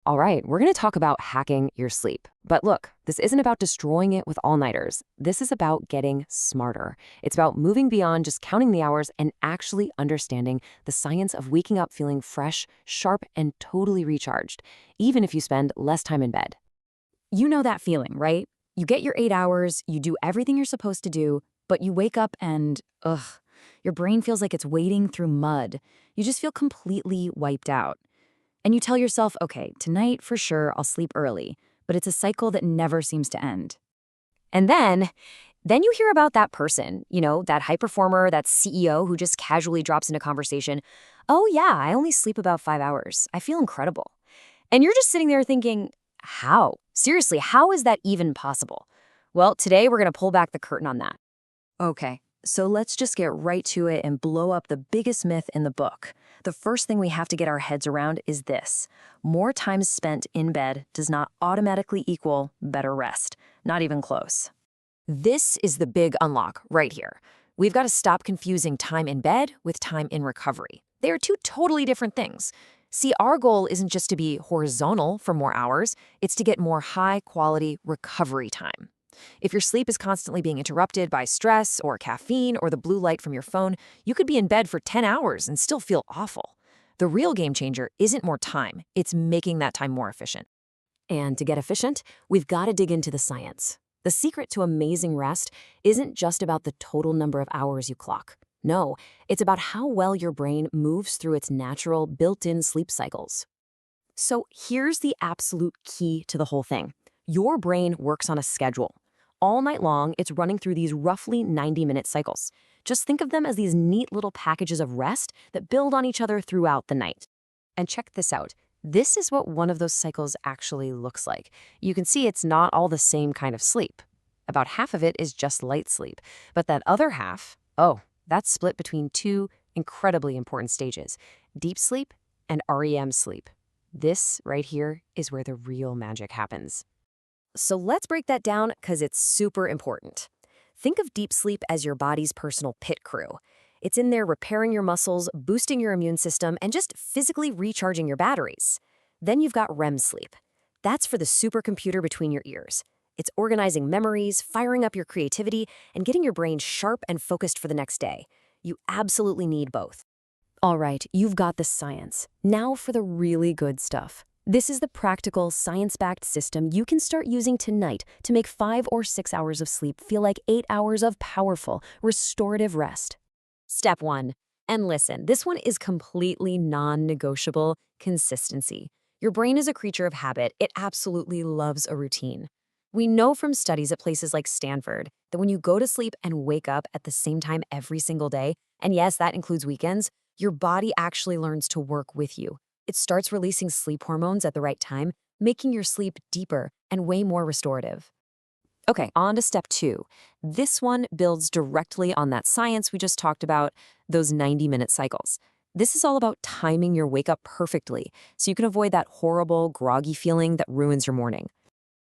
All right, we're going to talk about hacking your sleep. But look, this isn't about destroying it with all-nighters. This is about getting smarter. It's about moving beyond just counting the hours and actually understanding the science of waking up feeling fresh, sharp, and totally recharged, even if you spend less time in bed. You know that feeling, right? You get your 8 hours, you do everything you're supposed to do, but you wake up and, your brain feels like it's wading through mud. You just feel completely wiped out. And you tell yourself, okay, tonight for sure I'll sleep early, but it's a cycle that never seems to end. And then you hear about that person, that high performer, that CEO who just casually drops into conversation. Oh yeah, I only sleep about 5 hours. I feel incredible. And you're just sitting there thinking, how? Seriously, how is that even possible? Well, today we're going to pull back the curtain on that. Okay, so let's just get right to it and blow up the biggest myth in the book. The first thing we have to get our heads around is this. More time spent in bed does not automatically equal better rest. Not even close. This is the big unlock right here. We've got to stop confusing time in bed with time in recovery. They are two totally different things. See, our goal isn't just to be horizontal for more hours, it's to get more high-quality recovery time. If your sleep is constantly being interrupted by stress or caffeine or the blue light from your phone, you could be in bed for 10 hours and still feel awful. The real game changer isn't more time, it's making that time more efficient. And to get efficient, we've got to dig into the science. The secret to amazing rest isn't just about the total number of hours you clock. No, it's about how well your brain moves through its natural, built-in sleep cycles. So here's the absolute key to the whole thing. Your brain works on a schedule. All night long, it's running through these roughly 90-minute cycles. Just think of them as these neat little packages of rest that build on each other throughout the night. And check this out. This is what one of those cycles actually looks like. You can see it's not all the same kind of sleep. About half of it is just light sleep, but that other half, that's split between two incredibly important stages, deep sleep and REM sleep. This right here is where the real magic happens. So let's break that down because it's super important. Think of deep sleep as your body's personal pit crew. It's in there repairing your muscles, boosting your immune system, and just physically recharging your batteries. Then you've got REM sleep. That's for the supercomputer between your ears. It's organizing memories, firing up your creativity, and getting your brain sharp and focused for the next day. You absolutely need both. All right, you've got the science. Now for the really good stuff. This is the practical, science-backed system you can start using tonight to make 5 or 6 hours of sleep feel like 8 hours of powerful, restorative rest. Step 1. And listen, this one is completely non-negotiable: consistency. Your brain is a creature of habit. It absolutely loves a routine. We know from studies at places like Stanford that when you go to sleep and wake up at the same time every single day, and yes, that includes weekends, your body actually learns to work with you. It starts releasing sleep hormones at the right time, making your sleep deeper and way more restorative. Okay, on to step 2. This one builds directly on that science we just talked about, those 90-minute cycles. This is all about timing your wake up perfectly so you can avoid that horrible, groggy feeling that ruins your morning.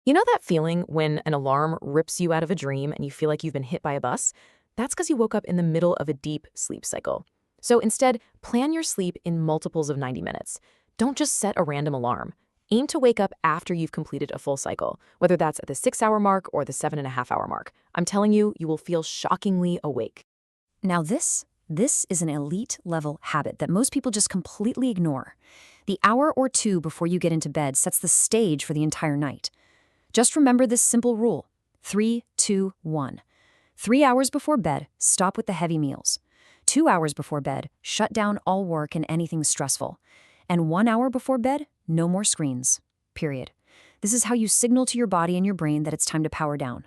You know that feeling when an alarm rips you out of a dream and you feel like you've been hit by a bus? That's because you woke up in the middle of a deep sleep cycle. So instead, plan your sleep in multiples of 90 minutes. Don't just set a random alarm. Aim to wake up after you've completed a full cycle, whether that's at the 6-hour mark or the 7.5-hour mark. I'm telling you, you will feel shockingly awake. Now this is an elite level habit that most people just completely ignore. The hour or two before you get into bed sets the stage for the entire night. Just remember this simple rule: 3, 2, 1. 3 hours before bed, stop with the heavy meals. 2 hours before bed, shut down all work and anything stressful. And 1 hour before bed, no more screens. Period. This is how you signal to your body and your brain that it's time to power down.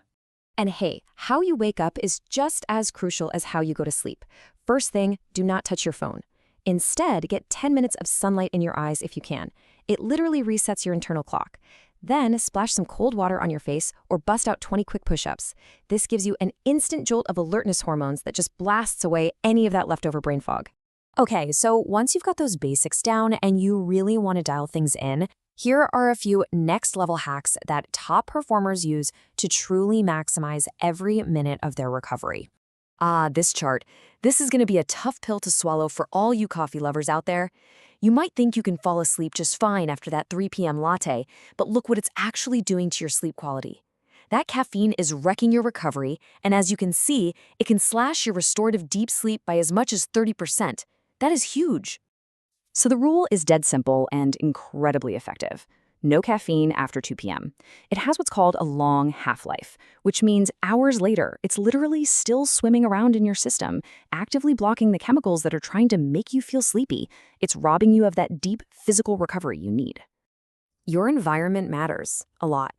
And hey, how you wake up is just as crucial as how you go to sleep. First thing, do not touch your phone. Instead, get 10 minutes of sunlight in your eyes if you can. It literally resets your internal clock. Then splash some cold water on your face or bust out 20 quick push-ups. This gives you an instant jolt of alertness hormones that just blasts away any of that leftover brain fog. Okay, so once you've got those basics down and you really want to dial things in, here are a few next-level hacks that top performers use to truly maximize every minute of their recovery. This chart. This is going to be a tough pill to swallow for all you coffee lovers out there. You might think you can fall asleep just fine after that 3 p.m. latte, but look what it's actually doing to your sleep quality. That caffeine is wrecking your recovery, and as you can see, it can slash your restorative deep sleep by as much as 30%. That is huge. So the rule is dead simple and incredibly effective. No caffeine after 2 p.m. It has what's called a long half-life, which means hours later, it's literally still swimming around in your system, actively blocking the chemicals that are trying to make you feel sleepy. It's robbing you of that deep physical recovery you need. Your environment matters a lot.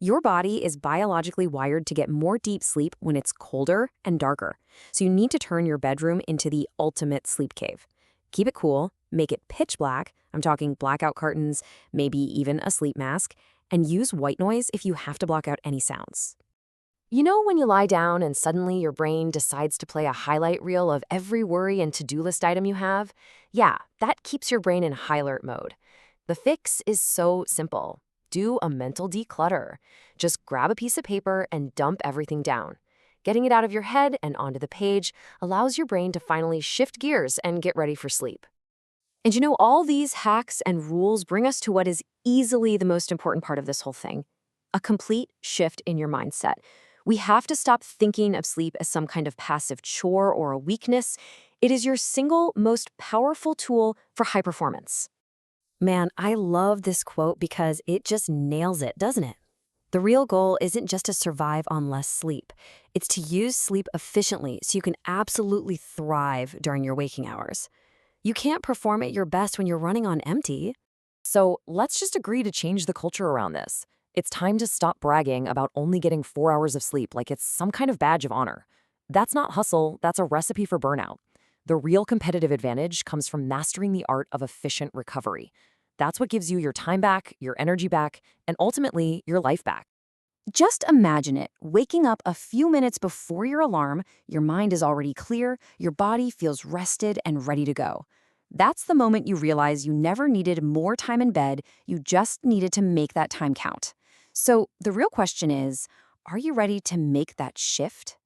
Your body is biologically wired to get more deep sleep when it's colder and darker, so you need to turn your bedroom into the ultimate sleep cave. Keep it cool, make it pitch black, I'm talking blackout curtains, maybe even a sleep mask, and use white noise if you have to block out any sounds. You know when you lie down and suddenly your brain decides to play a highlight reel of every worry and to-do list item you have? Yeah, that keeps your brain in high alert mode. The fix is so simple. Do a mental declutter. Just grab a piece of paper and dump everything down. Getting it out of your head and onto the page allows your brain to finally shift gears and get ready for sleep. And you know, all these hacks and rules bring us to what is easily the most important part of this whole thing: a complete shift in your mindset. We have to stop thinking of sleep as some kind of passive chore or a weakness. It is your single most powerful tool for high performance. Man, I love this quote because it just nails it, doesn't it? The real goal isn't just to survive on less sleep. It's to use sleep efficiently so you can absolutely thrive during your waking hours. You can't perform at your best when you're running on empty. So let's just agree to change the culture around this. It's time to stop bragging about only getting 4 hours of sleep like it's some kind of badge of honor. That's not hustle, that's a recipe for burnout. The real competitive advantage comes from mastering the art of efficient recovery. That's what gives you your time back, your energy back, and ultimately your life back. Just imagine it, waking up a few minutes before your alarm, your mind is already clear, your body feels rested and ready to go. That's the moment you realize you never needed more time in bed, you just needed to make that time count. So the real question is, are you ready to make that shift?